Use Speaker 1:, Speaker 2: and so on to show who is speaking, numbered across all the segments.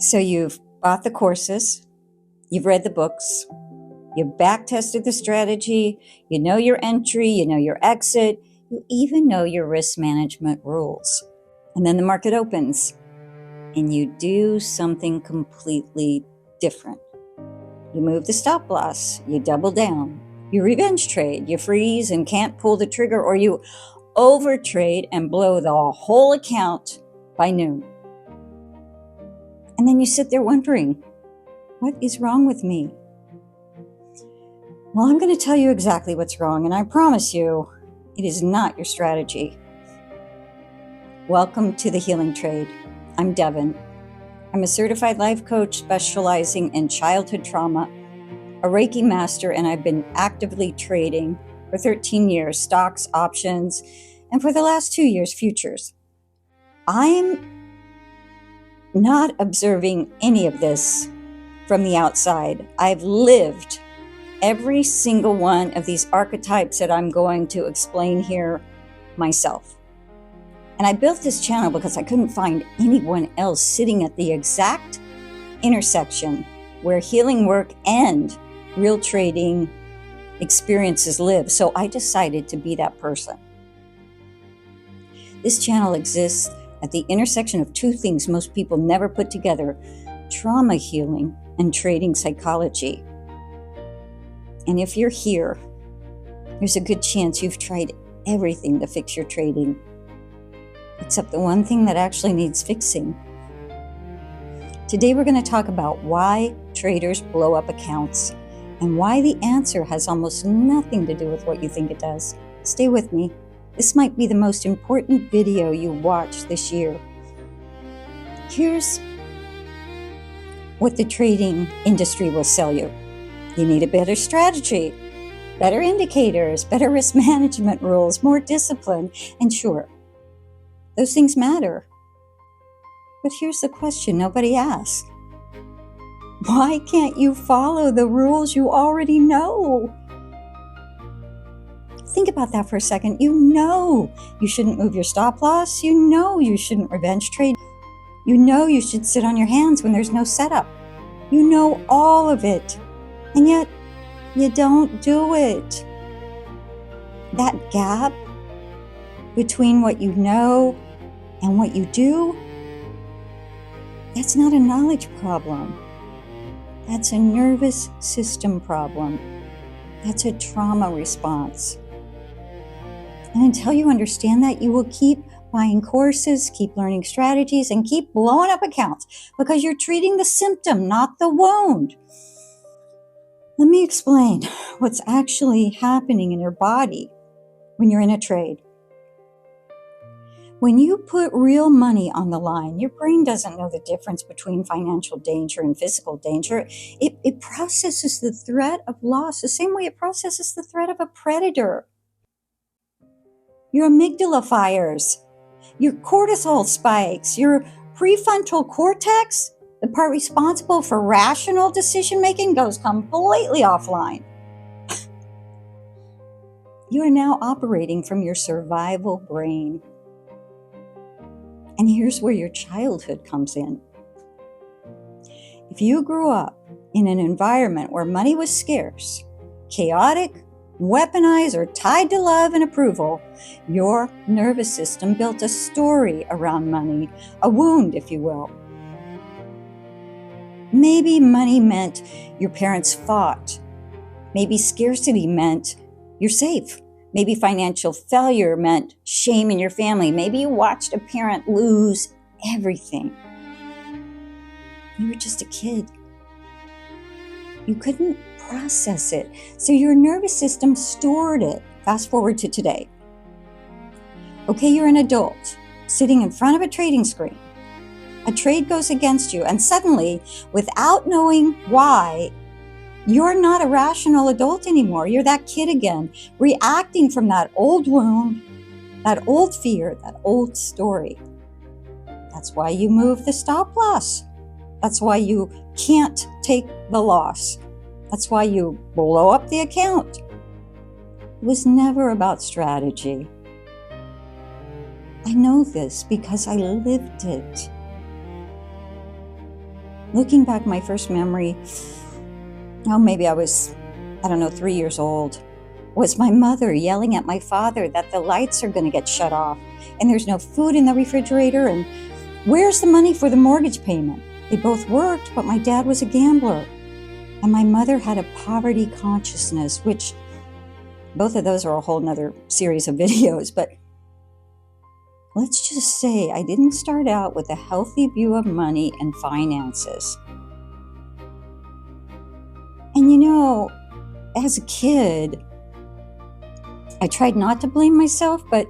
Speaker 1: So you've bought the courses, you've read the books, you've back tested the strategy, you know your entry, you know your exit, you even know your risk management rules. And then the market opens and you do something completely different. You move the stop loss, you double down, you revenge trade, you freeze and can't pull the trigger, or you overtrade and blow the whole account by noon. And then you sit there wondering, what is wrong with me? Well, I'm going to tell you exactly what's wrong, and I promise you, it is not your strategy. Welcome to the Healing Trade. I'm Devin. I'm a certified life coach specializing in childhood trauma, a Reiki master, and I've been actively trading for 13 years, stocks, options, and for the last 2 years, futures. I'm not observing any of this from the outside. I've lived every single one of these archetypes that I'm going to explain here myself. And I built this channel because I couldn't find anyone else sitting at the exact intersection where healing work and real trading experiences live. So I decided to be that person. This channel exists at the intersection of two things most people never put together: trauma healing and trading psychology. And if you're here, there's a good chance you've tried everything to fix your trading, except the one thing that actually needs fixing. Today we're going to talk about why traders blow up accounts and why the answer has almost nothing to do with what you think it does. Stay with me. This might be the most important video you watch this year. Here's what the trading industry will sell you. You need a better strategy, better indicators, better risk management rules, more discipline, and sure, those things matter. But here's the question nobody asks. Why can't you follow the rules you already know? Think about that for a second. You know you shouldn't move your stop loss. You know you shouldn't revenge trade. You know you should sit on your hands when there's no setup. You know all of it. And yet, you don't do it. That gap between what you know and what you do, that's not a knowledge problem. That's a nervous system problem. That's a trauma response. And until you understand that, you will keep buying courses, keep learning strategies, and keep blowing up accounts because you're treating the symptom, not the wound. Let me explain what's actually happening in your body when you're in a trade. When you put real money on the line, your brain doesn't know the difference between financial danger and physical danger. It processes the threat of loss the same way it processes the threat of a predator. Your amygdala fires, your cortisol spikes, your prefrontal cortex, the part responsible for rational decision-making, goes completely offline. You are now operating from your survival brain. And here's where your childhood comes in. If you grew up in an environment where money was scarce, chaotic, weaponized, or tied to love and approval, your nervous system built a story around money, a wound, if you will. Maybe money meant your parents fought. Maybe scarcity meant you're safe. Maybe financial failure meant shame in your family. Maybe you watched a parent lose everything. You were just a kid. You couldn't process it, so your nervous system stored it. Fast forward to today. Okay, you're an adult, sitting in front of a trading screen. A trade goes against you, and suddenly, without knowing why, you're not a rational adult anymore. You're that kid again, reacting from that old wound, that old fear, that old story. That's why you move the stop loss. That's why you can't take the loss. That's why you blow up the account. It was never about strategy. I know this because I lived it. Looking back, my first memory, maybe I was, 3 years old, was my mother yelling at my father that the lights are going to get shut off and there's no food in the refrigerator and where's the money for the mortgage payment? They both worked, but my dad was a gambler and my mother had a poverty consciousness, which both of those are a whole nother series of videos. But let's just say I didn't start out with a healthy view of money and finances. And as a kid, I tried not to blame myself, but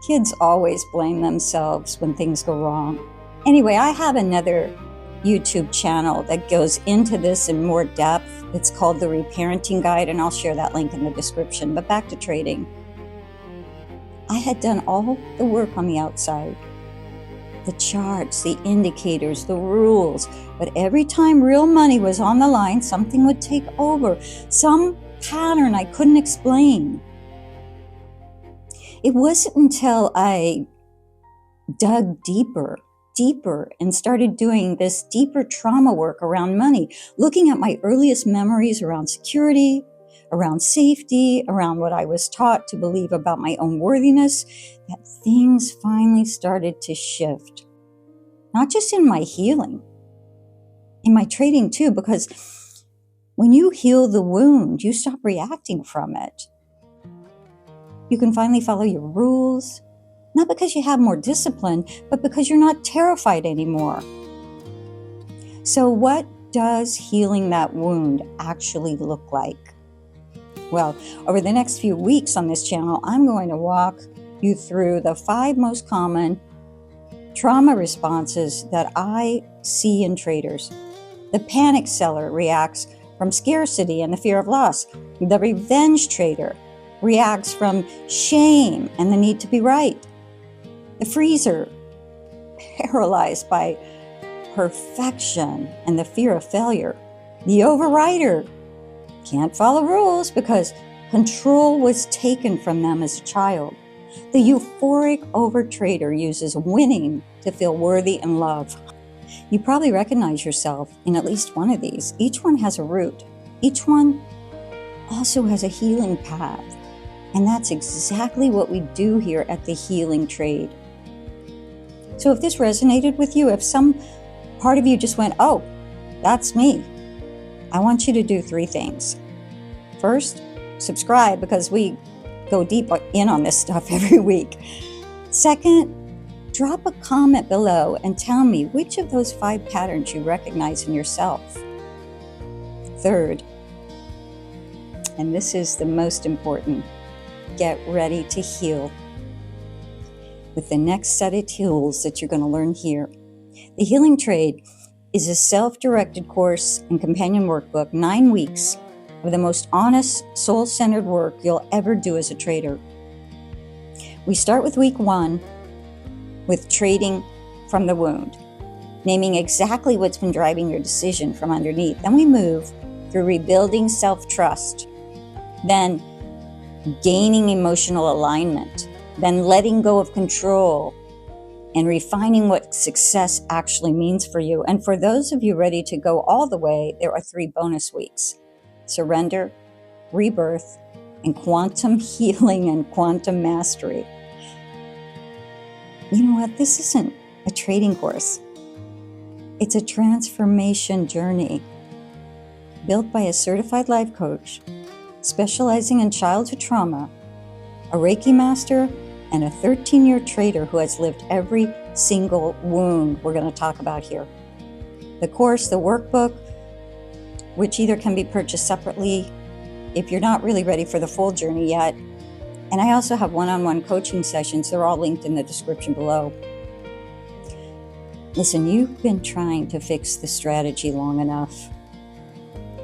Speaker 1: kids always blame themselves when things go wrong. Anyway, I have another YouTube channel that goes into this in more depth. It's called The Reparenting Guide, and I'll share that link in the description. But back to trading. I had done all the work on the outside. The charts, the indicators, the rules. But every time real money was on the line, something would take over. Some pattern I couldn't explain. It wasn't until I dug deeper and started doing this deeper trauma work around money, looking at my earliest memories around security, around safety, around what I was taught to believe about my own worthiness, that things finally started to shift. Not just in my healing, in my trading too, because when you heal the wound, you stop reacting from it. You can finally follow your rules, not because you have more discipline, but because you're not terrified anymore. So what does healing that wound actually look like? Well, over the next few weeks on this channel, I'm going to walk you through the 5 most common trauma responses that I see in traders. The panic seller reacts from scarcity and the fear of loss. The revenge trader reacts from shame and the need to be right. The freezer, paralyzed by perfection and the fear of failure. The overrider can't follow rules because control was taken from them as a child. The euphoric overtrader uses winning to feel worthy and loved. You probably recognize yourself in at least one of these. Each one has a root. Each one also has a healing path. And that's exactly what we do here at the Healing Trade. So if this resonated with you, if some part of you just went, oh, that's me, I want you to do 3 things. First, subscribe because we go deep in on this stuff every week. Second, drop a comment below and tell me which of those 5 patterns you recognize in yourself. Third, and this is the most important, get ready to heal with the next set of tools that you're going to learn here. The Healing Trade is a self-directed course and companion workbook, 9 weeks of the most honest, soul-centered work you'll ever do as a trader. We start with week 1 with trading from the wound, naming exactly what's been driving your decision from underneath. Then we move through rebuilding self-trust, then gaining emotional alignment, then letting go of control, and refining what success actually means for you. And for those of you ready to go all the way, there are 3 bonus weeks: surrender, rebirth, and quantum healing and quantum mastery. You know what? This isn't a trading course. It's a transformation journey built by a certified life coach specializing in childhood trauma, a Reiki master, and a 13-year trader who has lived every single wound we're going to talk about here. The course, the workbook, which either can be purchased separately if you're not really ready for the full journey yet. And I also have one-on-one coaching sessions. They're all linked in the description below. Listen, you've been trying to fix the strategy long enough.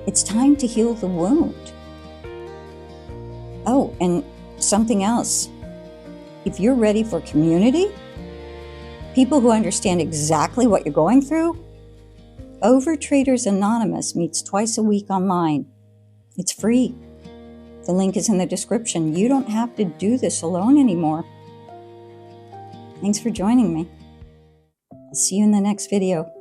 Speaker 1: It's time to heal the wound. Oh, and something else. If you're ready for community, people who understand exactly what you're going through, Overtraders Anonymous meets twice a week online. It's free. The link is in the description. You don't have to do this alone anymore. Thanks for joining me. I'll see you in the next video.